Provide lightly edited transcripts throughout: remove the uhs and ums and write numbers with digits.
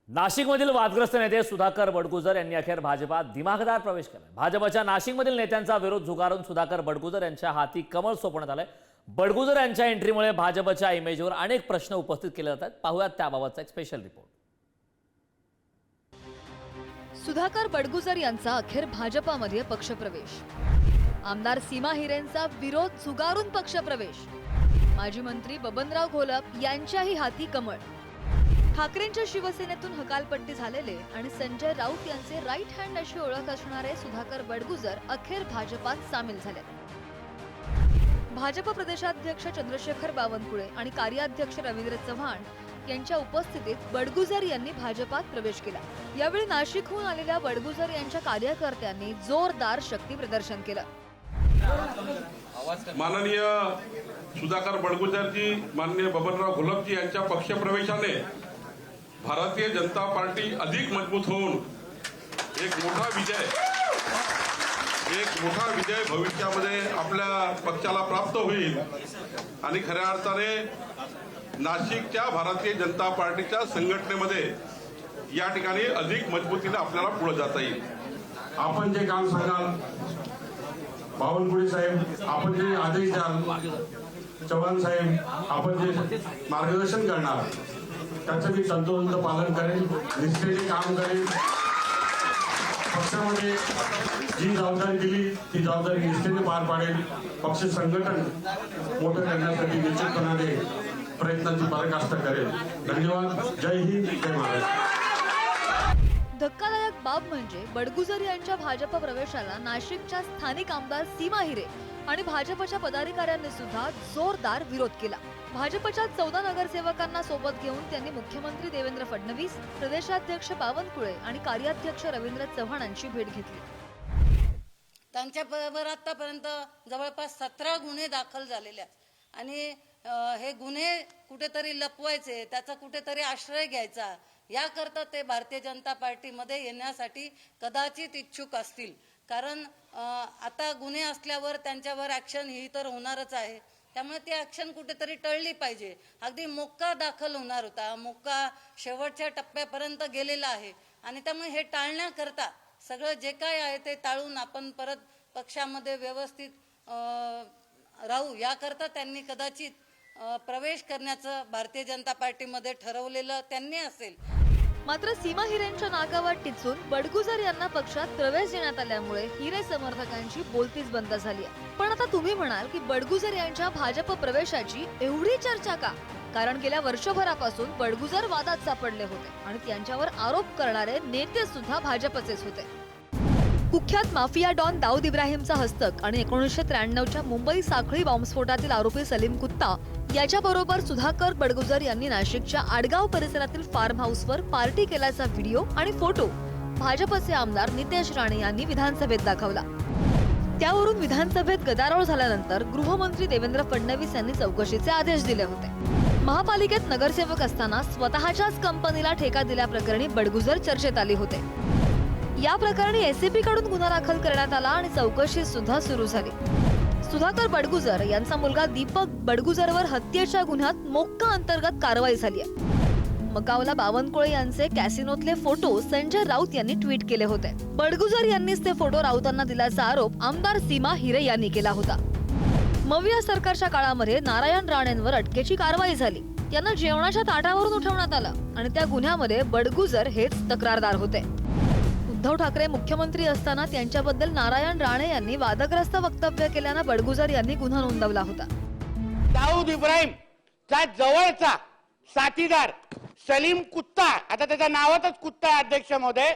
नाशिकमधील वादग्रस्त नेते सुधाकर बडगुजर यांनी अखेर भाजपात दिमाखदार प्रवेश केला। भाजपच्या नाशिकमधील नेत्यांचा विरोध झुगारून सुधाकर बडगुजर यांच्या हाती कमळ सोपवण्यात आले। बडगुजर यांच्या एंट्रीमुळे भाजपच्या इमेजवर अनेक प्रश्न उपस्थित केले जातात। पाहूयात त्याबाबतचा एक स्पेशल रिपोर्ट। सुधाकर बडगुजर यांचा अखेर भाजपामध्ये पक्षप्रवेश। आमदार सीमा हिरेंचा विरोध झुगारून पक्षप्रवेश। माजी मंत्री बबनराव घोलप यांच्याही हाती कमळ। ठाकरेंच्या शिवसेनेतून हकालपट्टी झालेले आणि संजय राऊत यांचे राईट हँड अशी ओळख असणारे सुधाकर बडगुजर अखेर भाजपात सामील झाले। भाजप प्रदेशाध्यक्ष चंद्रशेखर बावनकुळे आणि कार्याध्यक्ष रवींद्र चव्हाण यांच्या उपस्थितीत बडगुजर यांनी भाजपात प्रवेश केला। यावेळी नाशिकहून आलेल्या बडगुजर यांच्या कार्यकर्त्यांनी जोरदार शक्ती प्रदर्शन केलं। माननीय सुधाकर बडगुजरजी, माननीय बबनराव घोलपजी यांच्या पक्षप्रवेशाने भारतीय जनता पार्टी अधिक मजबूत होऊन एक मोठा विजय भविष्यामध्ये आपल्या पक्षाला प्राप्त होईल आणि खऱ्या अर्थाने नाशिकच्या भारतीय जनता पार्टीच्या संघटनेमध्ये या ठिकाणी अधिक मजबूतीने आपल्याला पुढे जाता येईल। आपण जे काम सांगाल, बावनकुळे साहेब आपण जे आदेश द्याल, चव्हाण साहेब आपण जे मार्गदर्शन करणार त्याचं मी तंतोतंत पालन करेन, निष्ठेने काम करेन। पक्षामध्ये जी जबाबदारी दिली ती जबाबदारी निष्ठेने पार पाडेल। पक्ष संघटन मोठं करण्यासाठी निश्चितपणाने प्रयत्नांची पराकाष्ठा करेल। धन्यवाद। जय हिंद, जय महाराष्ट्र। धक्कादायक बाब म्हणजे बडगुजर यांच्या भाजप प्रवेशाला नाशिकच्या स्थानिक आमदार सीमा हिरे आणि भाजपच्या पदाधिकाऱ्यांनी सुद्धा जोरदार विरोध केला। भाजपच्या 14 नगरसेवकांना सोबत घेऊन त्यांनी मुख्यमंत्री देवेंद्र फडणवीस, प्रदेशाध्यक्ष बावनकुळे आणि कार्याध्यक्ष रवींद्र चव्हाणांची भेट घेतली। त्यांच्याबरोबर आतापर्यंत जवळपास 17 गुन्हे दाखल झालेले आहेत आणि हे गुन्हे कुठेतरी लपवायचे, त्याचा कुठेतरी आश्रय घ्यायचा, याकरता ते भारतीय जनता पार्टीमध्ये येण्यासाठी कदाचित इच्छुक असतील। कारण आता गुन्हे असल्यावर त्यांच्यावर ॲक्शन ही तर होणारच आहे, त्यामुळे ती ॲक्शन कुठेतरी टळली पाहिजे। अगदी मोक्का दाखल होणार होता, मोक्का शेवटच्या टप्प्यापर्यंत गेलेला आहे आणि त्यामुळे हे टाळण्याकरता सगळं जे काय आहे ते टाळून आपण परत पक्षामध्ये व्यवस्थित राहू याकरता त्यांनी कदाचित प्रवेश करण्याचं भारतीय जनता पार्टीमध्ये ठरवलेलं त्यांनी असेल। मात्र सीमा हिरेंच्या नाकावर टिचून बडगुजर यांना पक्षात प्रवेश देण्यात आल्यामुळे हिरे समर्थकांची बोलतीच बंद झाली आहे। पण आता तुम्ही म्हणाल की बडगुजर यांच्या भाजप प्रवेशाची एवढी चर्चा का? कारण गेल्या वर्षभरापासून बडगुजर वादात सापडले होते आणि त्यांच्यावर आरोप करणारे नेते सुद्धा भाजपचेच होते। कुख्यात माफिया डॉन दाऊद इब्राहिमचा हस्तक आणि 1993च्या मुंबई साखळी बॉम्बस्फोटातील आरोपी सलीम कुत्ता याच्याबरोबर सुधाकर बडगुजर यांनी नाशिकच्या आडगाव परिसरातील फार्म हाऊसवर पार्टी केल्याचा व्हिडिओ आणि फोटो भाजपचे आमदार नितेश राणे यांनी विधानसभेत दाखवला। त्यावरून विधानसभेत गदारोळ झाल्यानंतर गृहमंत्री देवेंद्र फडणवीस यांनी चौकशीचे आदेश दिले होते। महापालिकेत नगरसेवक असताना स्वतःच्याच कंपनीला ठेका दिल्याप्रकरणी बडगुजर चर्चेत आले होते। या प्रकरणी एसीबी कडून गुन्हा दाखल करण्यात आला आणि चौकशी सुद्धा सुरू झाली। सुधाकर बडगुजर यांचा मुलगा दीपक बडगुजरवर हत्येच्या गुन्ह्यात मोक्का अंतर्गत कारवाई झाली आहे। मकावला बावनकुळे यांचे कॅसिनोतले फोटो संजय राऊत यांनी ट्विट केले होते। बडगुजर यांनीच ते फोटो राऊतांना दिल्याचा आरोप आमदार सीमा हिरे यांनी केला होता। मविया सरकारच्या काळामध्ये नारायण राणेंवर अटकेची कारवाई झाली, त्यांना जेवणाच्या ताटावरून उठवण्यात आलं आणि त्या गुन्ह्यामध्ये बडगुजर हेच तक्रारदार होते। उद्धव ठाकरे मुख्यमंत्री असताना त्यांच्याबद्दल नारायण राणे यांनी वादग्रस्त वक्तव्य केल्यानं बडगुजर यांनी गुन्हा नोंदवला होता। दाऊद इब्राहिमचा जवळचा साथीदार सलीम कुत्ता, आता त्याच्या नावातच कुत्ता आहे अध्यक्ष महोदय,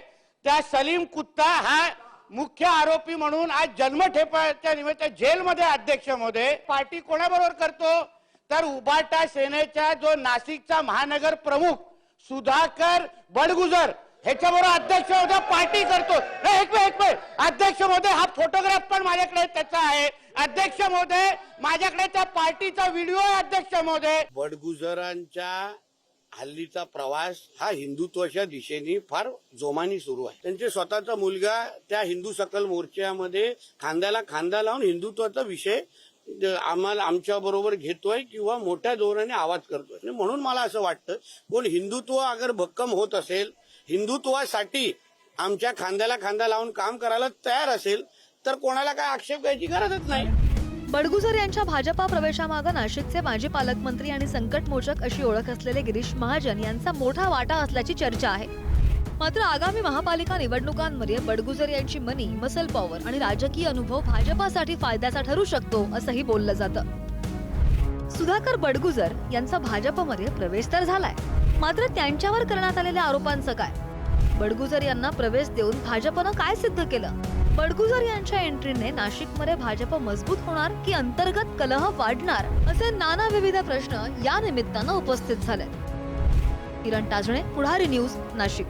त्या सलीम कुत्ता हा मुख्य आरोपी म्हणून आज जन्मठेपाच्या निमित्त जेलमध्ये अध्यक्ष महोदय। पार्टी कोणाबरोबर करतो तर उभाटा सेनेचा जो नाशिकचा महानगर प्रमुख सुधाकर बडगुजर ह्याच्याबरोबर अध्यक्ष महोदय पार्टी करतो। एक मिनिट अध्यक्ष महोदय, हा फोटोग्राफ पण माझ्याकडे त्याचा आहे। अध्यक्ष महोदय, माझ्याकडे त्या पार्टीचा व्हिडिओ आहे अध्यक्ष महोदय। बडगुजरांच्या हल्लीचा प्रवास हा हिंदुत्वाच्या दिशेने फार जोमाने सुरू आहे। त्यांचे स्वतःचा मुलगा त्या हिंदू सकल मोर्चामध्ये खांद्याला खांदा लावून हिंदुत्वाचा विषय आम्हाला आमच्या बरोबर घेतोय किंवा मोठ्या धोरणाने आवाज करतोय. आणि म्हणून मला असं वाटतं, कोण हिंदुत्व अगर भक्कम होत असेल, हिंदुत्वासाठी आमच्या खांद्याला खांदा लावून काम करायला तयार असेल, तर कोणाला काय आक्षेप घ्यायची गरजच नाही. बडगुजर यांच्या भाजपा प्रवेशामागे नाशिकचे माजी पालकमंत्री आणि संकटमोचक अशी ओळख असलेले गिरीश महाजन यांचा मोठा वाटा असल्याची चर्चा आहे. मात्र आगामी महापालिका निवडणुकांमध्ये बडगुजर यांची मनी, मसल पॉवर आणि राजकीय अनुभव भाजपासाठी फायद्याचा ठरू शकतो असंही बोललं जातं. सुधाकर बडगुजर यांचा भाजपमध्ये प्रवेश तर झालाय, मात्र त्यांच्यावर करण्यात आलेल्या आरोपांचं काय? बडगुजर यांना प्रवेश देऊन भाजपनं काय सिद्ध केलं? बडगुजर यांच्या एंट्रीने नाशिकमध्ये भाजप मजबूत होणार की अंतर्गत कलह वाढणार, असे नानाविध प्रश्न या निमित्तानं उपस्थित झाले. किरण ताजणे, पुढारी न्यूज, नाशिक.